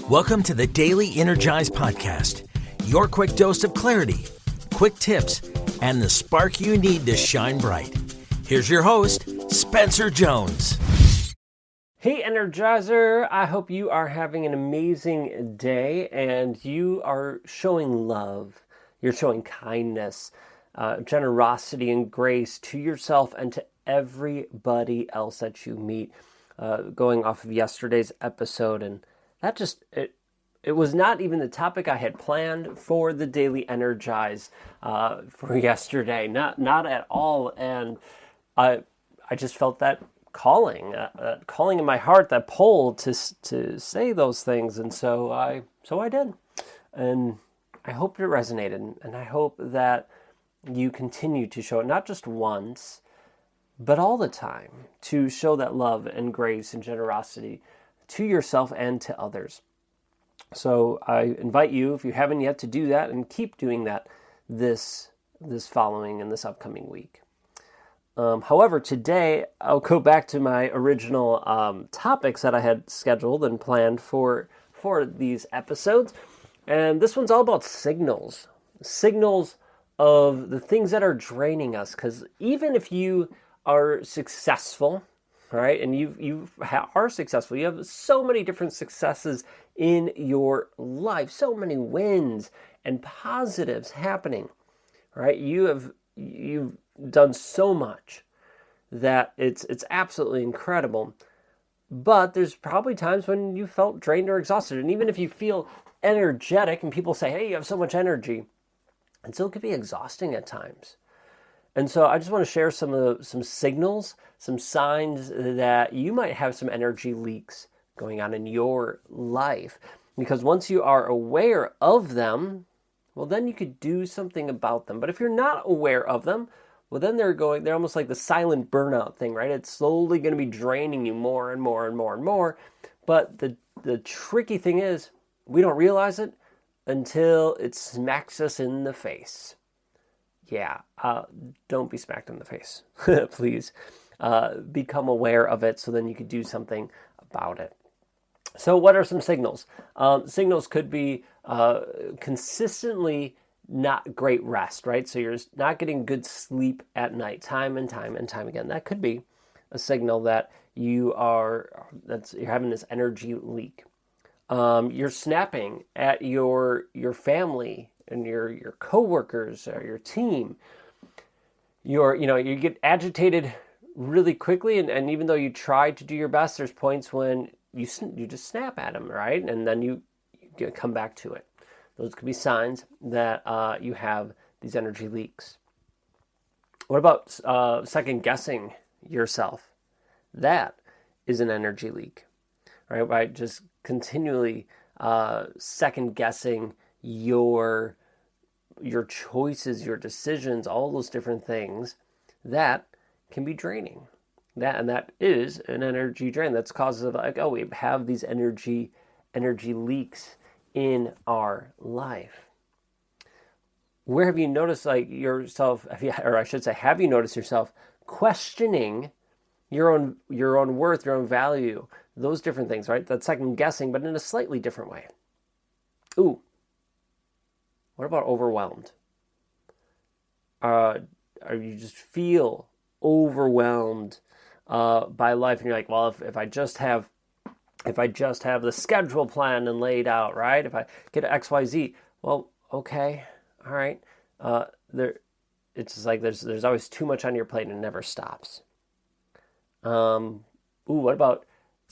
Welcome to the Daily Energize Podcast, your quick dose of clarity, quick tips, and the spark you need to shine bright. Here's your host, Spencer Jones. Hey Energizer, I hope you are having an amazing day and you are showing love, you're showing kindness, generosity and grace to yourself and to everybody else that you meet. Going off of yesterday's episode, and that just, it was not even the topic I had planned for the Daily Energize for yesterday, not at all, and I just felt that calling in my heart, that pull to say those things, and so I did, and I hope it resonated, and I hope that you continue to show it, not just once, but all the time, to show that love and grace and generosity to yourself and to others. So I invite you, if you haven't yet, to do that and keep doing that this following and this upcoming week. However, today I'll go back to my original topics that I had scheduled and planned for these episodes. And this one's all about signals of the things that are draining us. Because even if you are successful, right, and you are successful, you have so many different successes in your life, so many wins and positives happening, right? You've done so much that it's absolutely incredible. But there's probably times when you felt drained or exhausted, and even if you feel energetic, and people say, "Hey, you have so much energy," it still could be exhausting at times. And so I just want to share some signals, some signs that you might have some energy leaks going on in your life. Because once you are aware of them, well, then you could do something about them. But if you're not aware of them, well, then they're almost like the silent burnout thing, right? It's slowly going to be draining you more and more and more and more. But the tricky thing is, we don't realize it until it smacks us in the face. Yeah, don't be smacked in the face, please. Become aware of it so then you could do something about it. So what are some signals? Signals could be consistently not great rest, right? So you're not getting good sleep at night, time and time again. That could be a signal that you're having this energy leak. You're snapping at your family and your coworkers or your team. You get agitated really quickly, and even though you try to do your best, there's points when you just snap at them, right? And then you come back to it. Those could be signs that you have these energy leaks. What about second guessing yourself? That is an energy leak, right? By just continually second guessing your choices, your decisions, all those different things, that can be draining. That is an energy drain. That's causes of we have these energy leaks in our life. Where have you noticed yourself? Have you noticed yourself questioning your own worth, your own value, those different things, right? That second guessing, but in a slightly different way. Ooh. What about overwhelmed? You just feel overwhelmed by life, and you're like, well, if I just have the schedule planned and laid out, right? If I get XYZ, well, okay, all right. It's just like there's always too much on your plate and it never stops. What about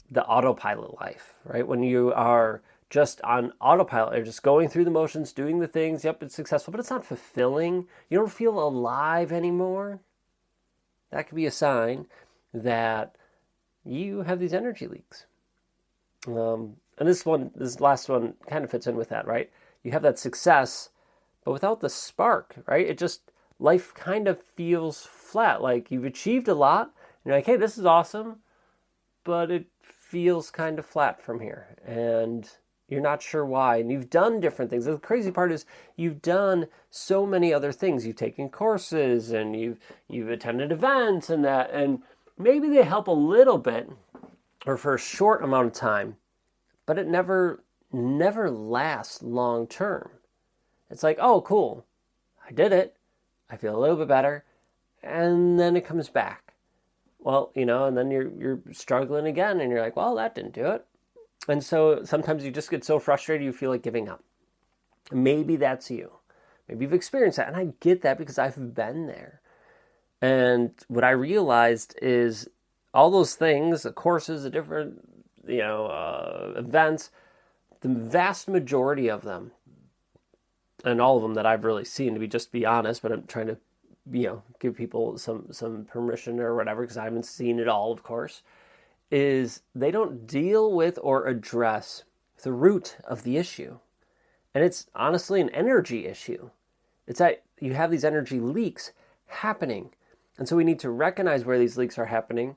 the autopilot life, right? When you are just on autopilot, you're just going through the motions, doing the things. Yep, it's successful, but it's not fulfilling. You don't feel alive anymore. That could be a sign that you have these energy leaks. And this last one kind of fits in with that, right? You have that success, but without the spark, right? Life kind of feels flat. Like you've achieved a lot, and you're like, hey, this is awesome, but it feels kind of flat from here. And you're not sure why, and you've done different things. The crazy part is you've done so many other things. You've taken courses, and you've attended events, and maybe they help a little bit, or for a short amount of time, but it never never lasts long term. It's like, oh, cool, I did it. I feel a little bit better. And then it comes back. Well, and then you're struggling again, and you're like, well, that didn't do it. And so sometimes you just get so frustrated you feel like giving up. Maybe that's you. Maybe you've experienced that. And I get that because I've been there. And what I realized is all those things, the courses, the different, events, the vast majority of them, and all of them that I've really seen, to be honest, but I'm trying to, give people some permission or whatever, because I haven't seen it all, of course, is they don't deal with or address the root of the issue. And it's honestly an energy issue. It's that you have these energy leaks happening. And so we need to recognize where these leaks are happening,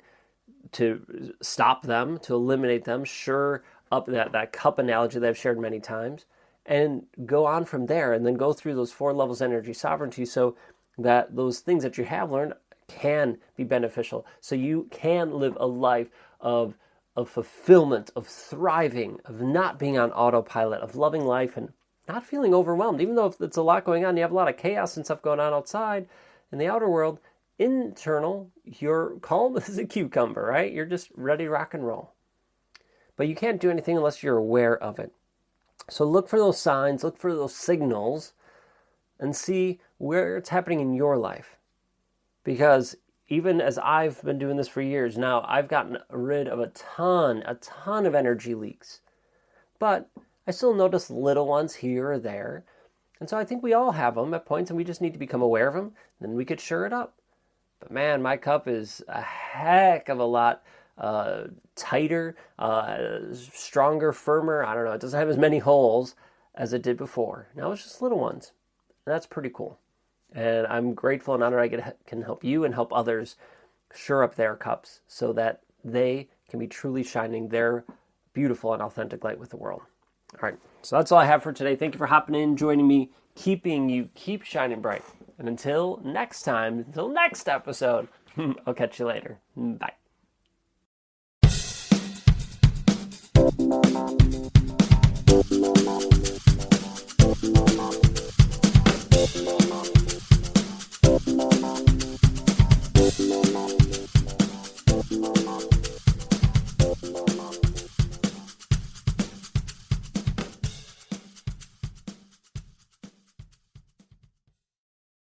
to stop them, to eliminate them, sure up that cup analogy that I've shared many times, and go on from there, and then go through those 4 levels of energy sovereignty so that those things that you have learned can be beneficial, so you can live a life of fulfillment, of thriving, of not being on autopilot, of loving life and not feeling overwhelmed. Even though if it's a lot going on, you have a lot of chaos and stuff going on outside in the outer world, internal, you're calm as a cucumber, right? You're just ready to rock and roll. But you can't do anything unless you're aware of it. So look for those signs, look for those signals, and see where it's happening in your life. Because even as I've been doing this for years now, I've gotten rid of a ton of energy leaks. But I still notice little ones here or there. And so I think we all have them at points, and we just need to become aware of them, and then we could sure it up. But man, my cup is a heck of a lot tighter, stronger, firmer. I don't know. It doesn't have as many holes as it did before. Now it's just little ones. And that's pretty cool. And I'm grateful and honored I can help you and help others shore up their cups so that they can be truly shining their beautiful and authentic light with the world. All right. So that's all I have for today. Thank you for hopping in, joining me, keeping you keep shining bright. And until next time, until next episode, I'll catch you later. Bye. Thank you.